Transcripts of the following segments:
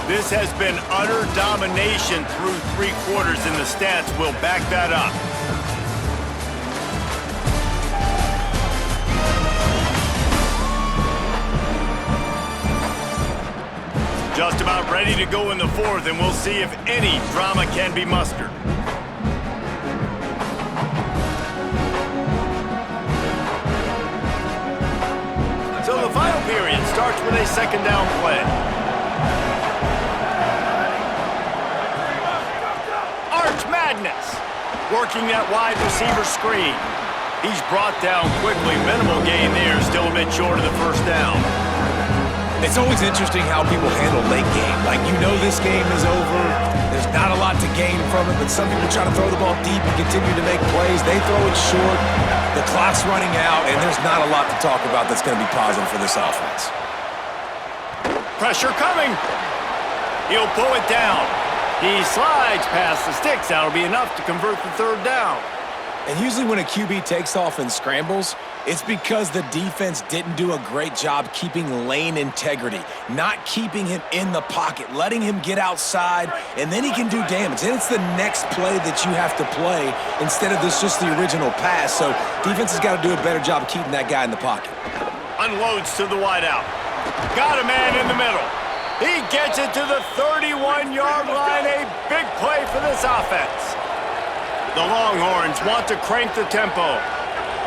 This has been utter domination through 3 quarters, and the stats will back that up. Just about ready to go in the 4th, and we'll see if any drama can be mustered. So the final period starts with a 2nd down play. Arch Madness working that wide receiver screen. He's brought down quickly. Minimal gain there, still a bit short of the 1st down. It's always interesting how people handle late game. Like, you know this game is over. There's not a lot to gain from it, but some people try to throw the ball deep and continue to make plays. They throw it short. The clock's running out, and there's not a lot to talk about that's going to be positive for this offense. Pressure coming. He'll pull it down. He slides past the sticks. That'll be enough to convert the 3rd down. And usually when a QB takes off and scrambles, it's because the defense didn't do a great job keeping lane integrity, not keeping him in the pocket, letting him get outside, and then he can do damage. And it's the next play that you have to play instead of just the original pass. So defense has got to do a better job of keeping that guy in the pocket. Unloads to the wideout. Got a man in the middle. He gets it to the 31-yard line. A big play for this offense. The Longhorns want to crank the tempo.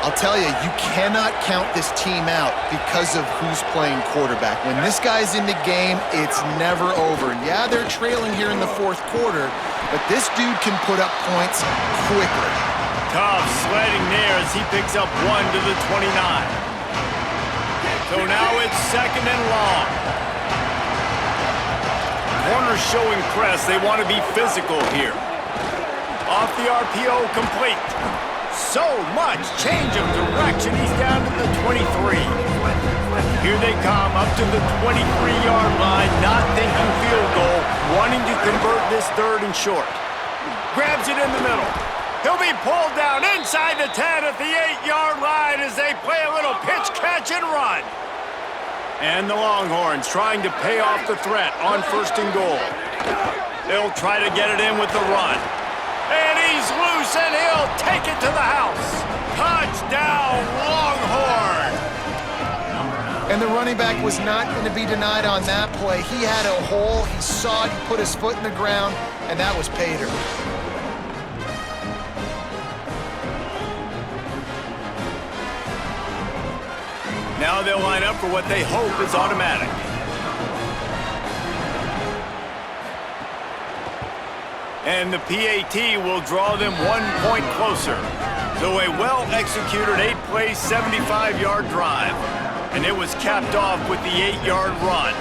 I'll tell you, you cannot count this team out because of who's playing quarterback. When this guy's in the game, it's never over. Yeah, they're trailing here in the 4th quarter, but this dude can put up points quickly. Tough sledding there as he picks up 1 to the 29. So now it's 2nd and long. Corners showing press. They want to be physical here. Off the RPO, complete. So much change of direction. He's down to the 23. Here they come up to the 23-yard line, not thinking field goal, wanting to convert this 3rd and short. Grabs it in the middle. He'll be pulled down inside the 10 at the 8-yard line as they play a little pitch, catch, and run. And the Longhorns trying to pay off the threat on 1st and goal. They'll try to get it in with the run. And he's loose, and he'll take it to the house. Touchdown, Longhorn! And the running back was not going to be denied on that play. He had a hole, he saw it, he put his foot in the ground, and that was pay dirt. Now they'll line up for what they hope is automatic. And the PAT will draw them 1 point closer. So a well-executed 8-play, 75-yard drive. And it was capped off with the 8-yard run.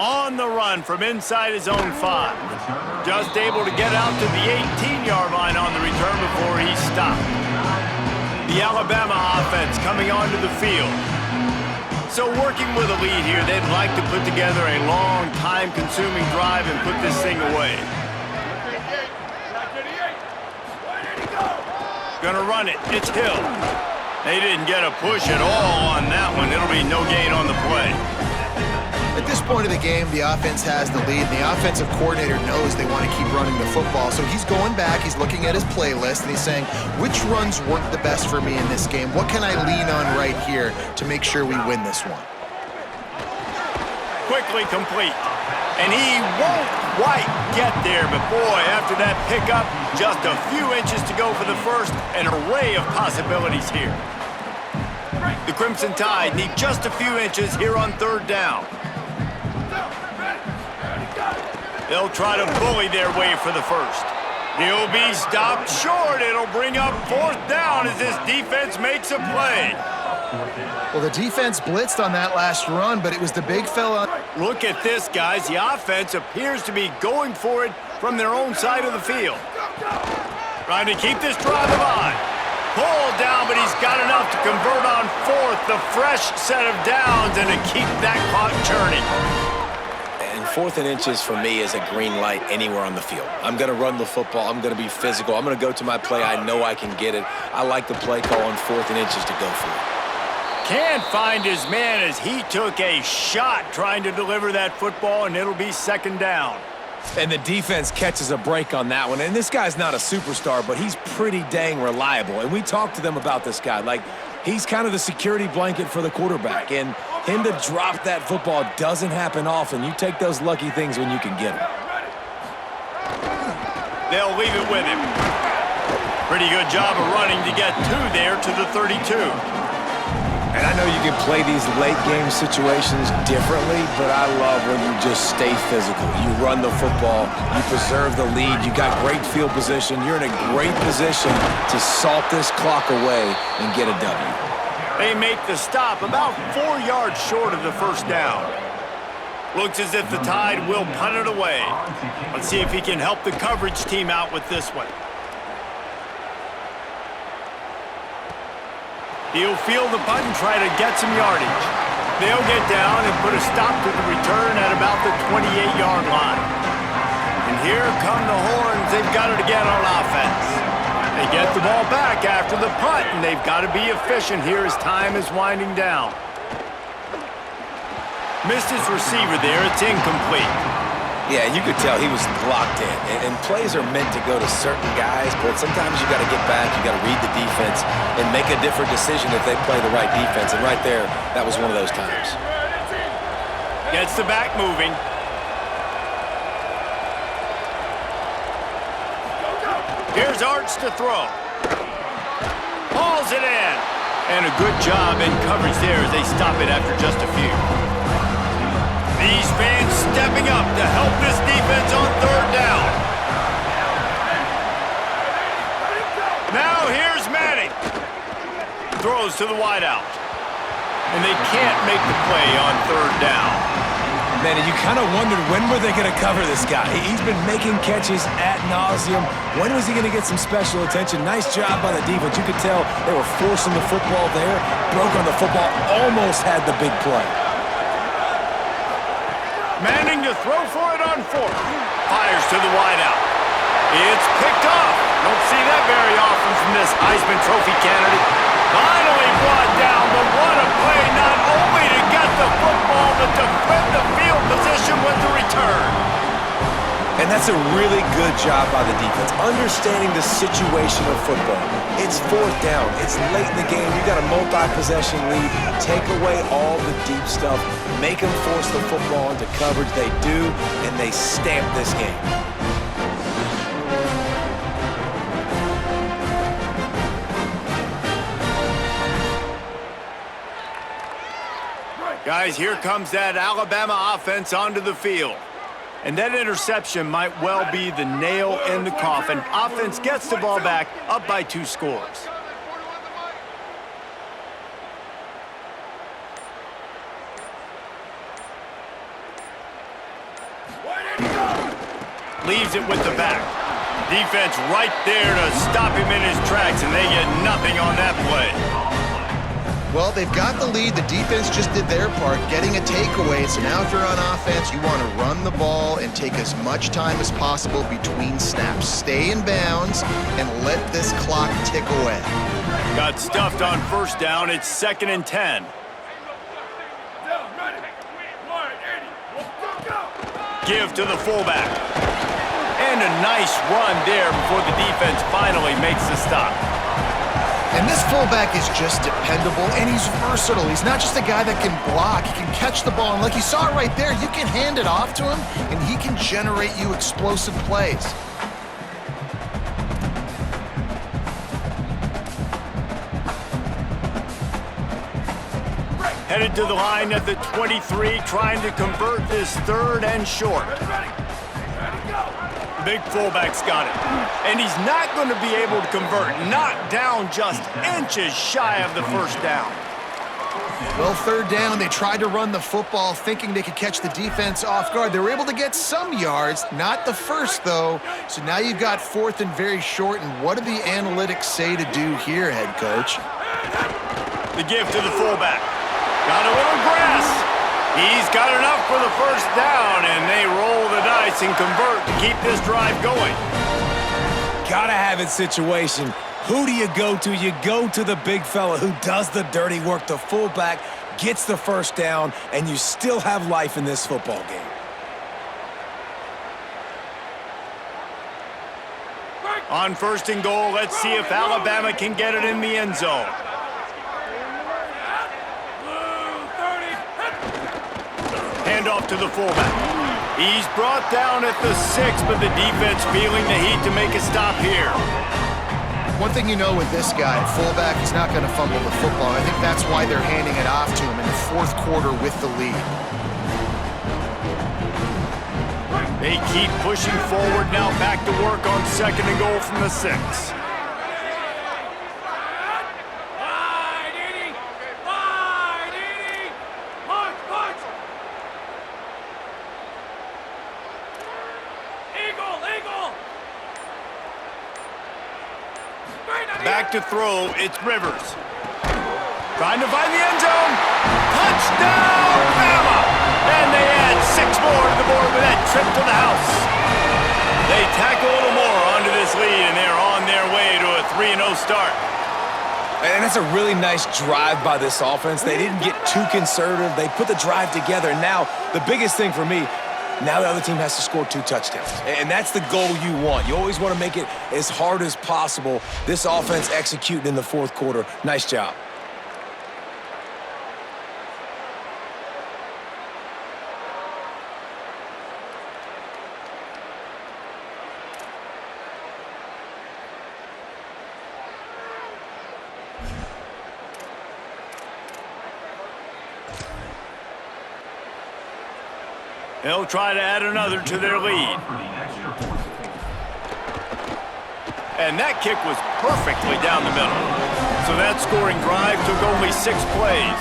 On the run from inside his own 5. Just able to get out to the 18-yard line on the return before he stopped. The Alabama offense coming onto the field. So working with a lead here, they'd like to put together a long, time-consuming drive and put this thing away. Gonna run it. It's Hill. They didn't get a push at all on that one. It'll be no gain on the play. At this point of the game, the offense has the lead, and the offensive coordinator knows they want to keep running the football. So he's going back, he's looking at his playlist, and he's saying, which runs work the best for me in this game? What can I lean on right here to make sure we win this one? Quickly complete. And he won't quite get there, but boy, after that pickup, just a few inches to go for the first, an array of possibilities here. The Crimson Tide need just a few inches here on 3rd down. They'll try to bully their way for the first. He'll be stopped short. It'll bring up 4th down as this defense makes a play. Well, the defense blitzed on that last run, but it was the big fella. Look at this, guys. The offense appears to be going for it from their own side of the field. Trying to keep this drive alive. Pulled down, but he's got enough to convert on 4th, the fresh set of downs, and to keep that clock churning. And 4th and inches for me is a green light anywhere on the field. I'm going to run the football. I'm going to be physical. I'm going to go to my play. I know I can get it. I like the play call on 4th and inches to go for it. Can't find his man as he took a shot trying to deliver that football, and it'll be 2nd down. And the defense catches a break on that one. And this guy's not a superstar, but he's pretty dang reliable. And we talked to them about this guy. Like, he's kind of the security blanket for the quarterback. And him to drop that football doesn't happen often. You take those lucky things when you can get them. They'll leave it with him. Pretty good job of running to get 2 there to the 32. And I know you can play these late-game situations differently, but I love when you just stay physical. You run the football, you preserve the lead, you got great field position, you're in a great position to salt this clock away and get a W. They make the stop about 4 yards short of the 1st down. Looks as if the Tide will punt it away. Let's see if he can help the coverage team out with this one. He'll field the punt and try to get some yardage. They'll get down and put a stop to the return at about the 28-yard line. And here come the horns. They've got it again on offense. They get the ball back after the punt, and they've got to be efficient here as time is winding down. Missed his receiver there. It's incomplete. Yeah, you could tell he was locked in. And plays are meant to go to certain guys, but sometimes you got to get back, you got to read the defense, and make a different decision if they play the right defense. And right there, that was one of those times. Gets the back moving. Here's Arch to throw. Hauls it in. And a good job in coverage there as they stop it after just a few. These fans stepping up to help this defense on 3rd down. Now here's Manning. Throws to the wideout. And they can't make the play on 3rd down. Man, you kind of wondered when were they going to cover this guy. He's been making catches ad nauseum. When was he going to get some special attention? Nice job by the defense. You could tell they were forcing the football there. Broke on the football, almost had the big play. Manning to throw for it on 4th. Fires to the wideout. It's picked off. Don't see that very often from this Heisman Trophy candidate. Finally brought down, but what a play, not only to get the football, but to flip the field position with the return. And that's a really good job by the defense, understanding the situation of football. It's 4th down. It's late in the game. You got a multi-possession lead. Take away all the deep stuff. Make them force the football into coverage. They do, and they stamp this game. Guys, here comes that Alabama offense onto the field. And that interception might well be the nail in the coffin. Offense gets the ball back, up by 2 scores. Leaves it with the back. Defense right there to stop him in his tracks, and they get nothing on that play. Well, they've got the lead. The defense just did their part, getting a takeaway. So now if you're on offense, you want to run the ball and take as much time as possible between snaps. Stay in bounds and let this clock tick away. Got stuffed on 1st down. It's 2nd and 10. Give to the fullback. And a nice run there before the defense finally makes the stop. And this fullback is just dependable, and he's versatile. He's not just a guy that can block. He can catch the ball, and like you saw right there, you can hand it off to him, and he can generate you explosive plays. Headed to the line at the 23, trying to convert this 3rd and short. Big fullback's got it. And he's not going to be able to convert. Not down, just inches shy of the 1st down. Well, 3rd down, they tried to run the football thinking they could catch the defense off guard. They were able to get some yards, not the 1st, though. So now you've got 4th and very short. And what do the analytics say to do here, head coach? The give to the fullback. Got a little grass. He's got enough for the first down, and they roll the dice and convert to keep this drive going. Gotta have it situation. Who do you go to? You go to the big fella who does the dirty work. The fullback gets the first down, and you still have life in this football game. On 1st and goal, let's see if Alabama can get it in the end zone. Handoff to the fullback. He's brought down at the 6, but the defense feeling the heat to make a stop here. One thing you know with this guy, fullback, he's not going to fumble the football. I think that's why they're handing it off to him in the 4th quarter with the lead. They keep pushing forward now, back to work on 2nd and goal from the 6. Back to throw, it's Rivers. Trying to find the end zone. Touchdown, Bama! And they add 6 more to the board with that trip to the house. They tack a little more onto this lead, and they're on their way to a 3-0 start. And that's a really nice drive by this offense. They didn't get too conservative. They put the drive together. Now, the biggest thing for me, now the other team has to score 2 touchdowns. And that's the goal you want. You always want to make it as hard as possible. This offense executing in the 4th quarter. Nice job. They'll try to add another to their lead. And that kick was perfectly down the middle. So that scoring drive took only 6 plays.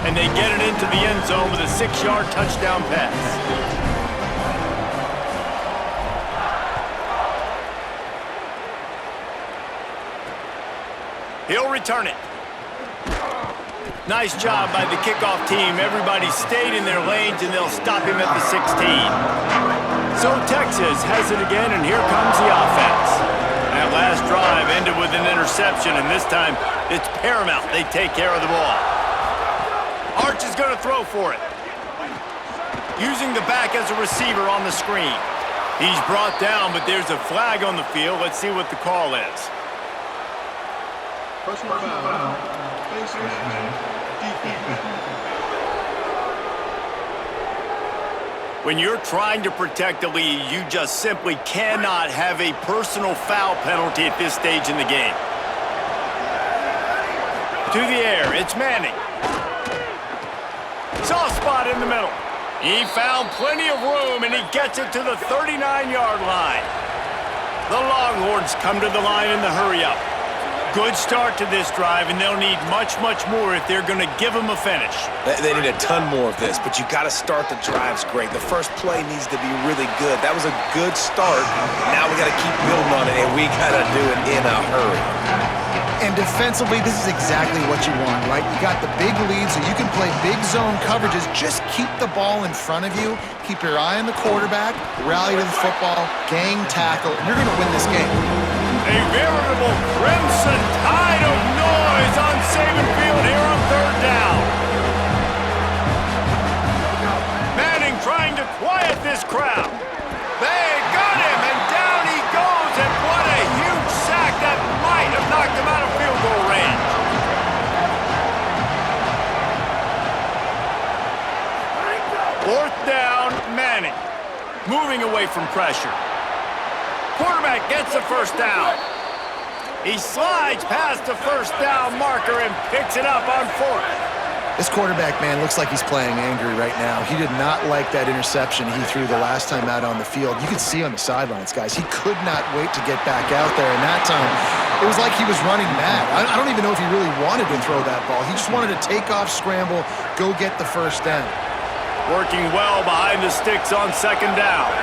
And they get it into the end zone with a 6-yard touchdown pass. He'll return it. Nice job by the kickoff team. Everybody stayed in their lanes, and they'll stop him at the 16. So Texas has it again, and here comes the offense. That last drive ended with an interception, and this time it's paramount they take care of the ball. Arch is going to throw for it. Using the back as a receiver on the screen. He's brought down, but there's a flag on the field. Let's see what the call is. Personal foul. When you're trying to protect the lead, you just simply cannot have a personal foul penalty at this stage in the game. To the air, it's Manning. Soft spot in the middle. He found plenty of room, and he gets it to the 39-yard line. The Longhorns come to the line in the hurry-up. Good start to this drive, and they'll need much, much more if they're going to give them a finish. They need a ton more of this, but you got to start the drives great. The first play needs to be really good. That was a good start. Now we got to keep building on it, and we got to do it in a hurry. And defensively, this is exactly what you want, right? You got the big lead, so you can play big zone coverages. Just keep the ball in front of you. Keep your eye on the quarterback, rally to the football, gang tackle, and you're going to win this game. A veritable crimson tide of noise on Saban Field here on 3rd down. Manning trying to quiet this crowd. They got him, and down he goes, and what a huge sack that might have knocked him out of field goal range. Fourth down, Manning. Moving away from pressure. Quarterback gets the first down. He slides past the first down marker and picks it up on 4th. This quarterback, man, looks like he's playing angry right now. He did not like that interception he threw the last time out on the field. You could see on the sidelines, guys, he could not wait to get back out there. And that time, it was like he was running mad. I don't even know if he really wanted to throw that ball. He just wanted to take off, scramble, go get the first down. Working well behind the sticks on 2nd down.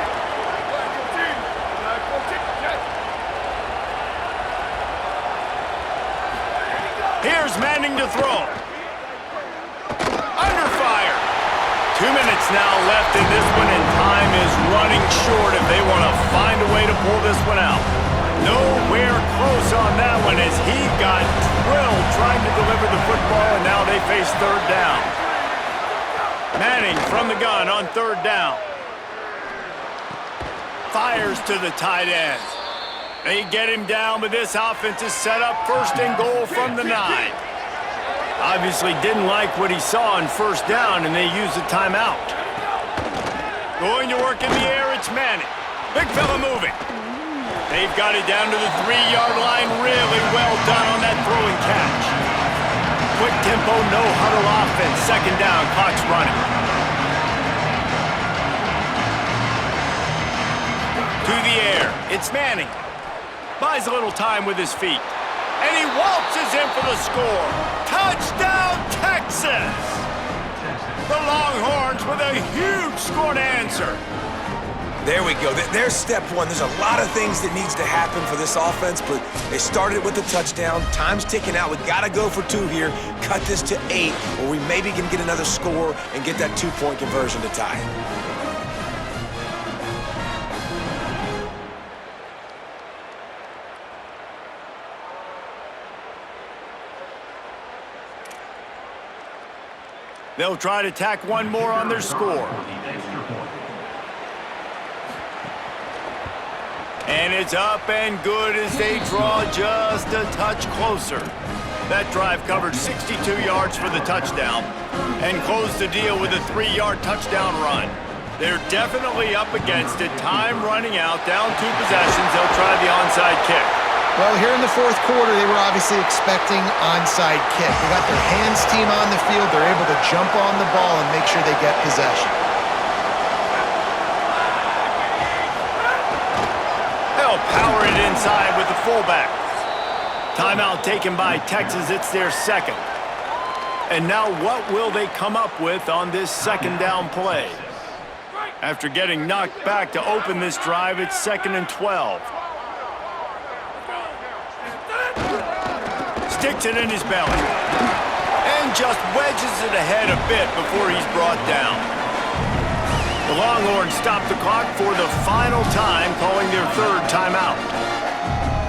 Here's Manning to throw. Under fire. 2 minutes now left in this one, and time is running short if they want to find a way to pull this one out. Nowhere close on that one as he got drilled trying to deliver the football, and now they face third down. Manning from the gun on third down. Fires to the tight end. They get him down, but this offense is set up first and goal from the 9. Obviously didn't like what he saw on first down, and they use the timeout. Going to work in the air, it's Manning. Big fella moving. They've got it down to the 3-yard line. Really well done on that throwing catch. Quick tempo, no huddle offense. Second down, clock's running. To the air, it's Manning. Buys a little time with his feet. And he waltzes in for the score. Touchdown, Texas! The Longhorns with a huge score to answer. There we go. There's step one. There's a lot of things that needs to happen for this offense, but they started with the touchdown. Time's ticking out. We got to go for 2 here. Cut this to 8, or we maybe can get another score and get that 2-point conversion to tie it. They'll try to tack one more on their score. And it's up and good as they draw just a touch closer. That drive covered 62 yards for the touchdown and closed the deal with a 3-yard touchdown run. They're definitely up against it. Time running out, down 2 possessions. They'll try the onside kick. Well, here in the fourth quarter, they were obviously expecting onside kick. They got their hands team on the field. They're able to jump on the ball and make sure they get possession. They'll power it inside with the fullback. Timeout taken by Texas. It's their second. And now what will they come up with on this second down play? After getting knocked back to open this drive, it's 2nd and 12. Sticks it in his belly. And just wedges it ahead a bit before he's brought down. The Longhorns stop the clock for the final time, calling their third timeout.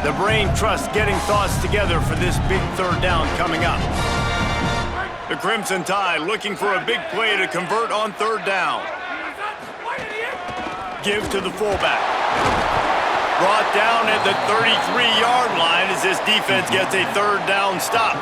The Brain Trust getting thoughts together for this big third down coming up. The Crimson Tide looking for a big play to convert on third down. Give to the fullback. Brought down at the 33-yard line as this defense gets a third down stop.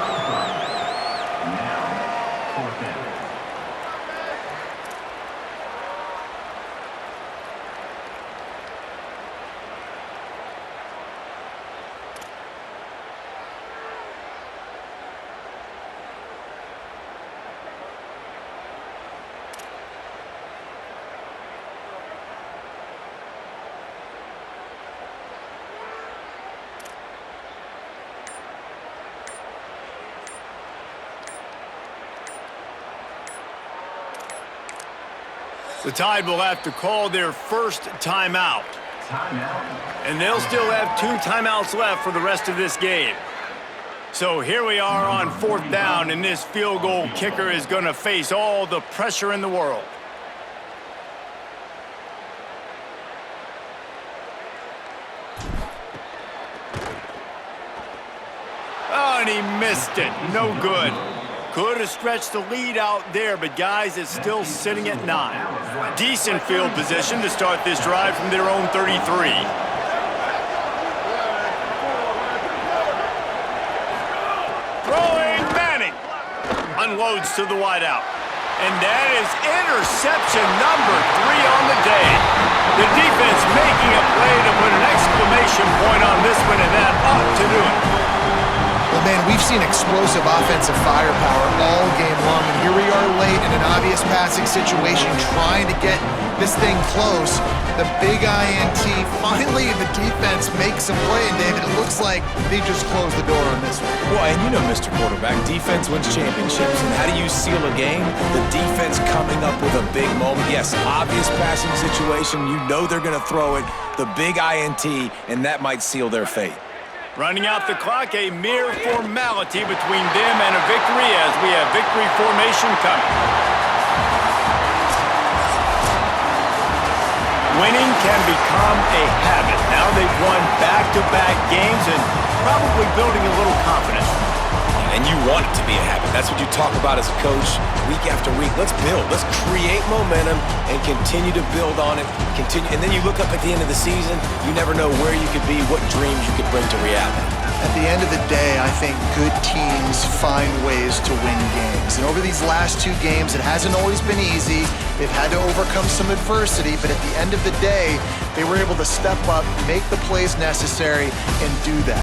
The Tide will have to call their first timeout. And they'll still have 2 timeouts left for the rest of this game. So here we are on fourth down, and this field goal kicker is going to face all the pressure in the world. Oh, and he missed it. No good. Could have stretched the lead out there, but guys, it's still sitting at 9. Decent field position to start this drive from their own 33. Throwing Manning. Unloads to the wideout. And that is interception number 3 on the day. The defense making a play to put an exclamation point on this one, and that ought to do it. Well, man, we've seen explosive offensive firepower all game long, and here we are late in an obvious passing situation trying to get this thing close. The big INT, finally the defense makes some play, and David, it looks like they just closed the door on this one. Well, and you know, Mr. Quarterback, defense wins championships, and how do you seal a game? The defense coming up with a big moment. Yes, obvious passing situation, you know they're going to throw it, the big INT, and that might seal their fate. Running out the clock, a mere formality between them and a victory as we have victory formation coming. Winning can become a habit. Now they've won back-to-back games and probably building a little confidence. And you want it to be a habit. That's what you talk about as a coach week after week. Let's build. Let's create momentum and continue to build on it. And then you look up at the end of the season, you never know where you could be, what dreams you could bring to reality. At the end of the day, I think good teams find ways to win games. And over these last 2 games, it hasn't always been easy. They've had to overcome some adversity, but at the end of the day, they were able to step up, make the plays necessary, and do that.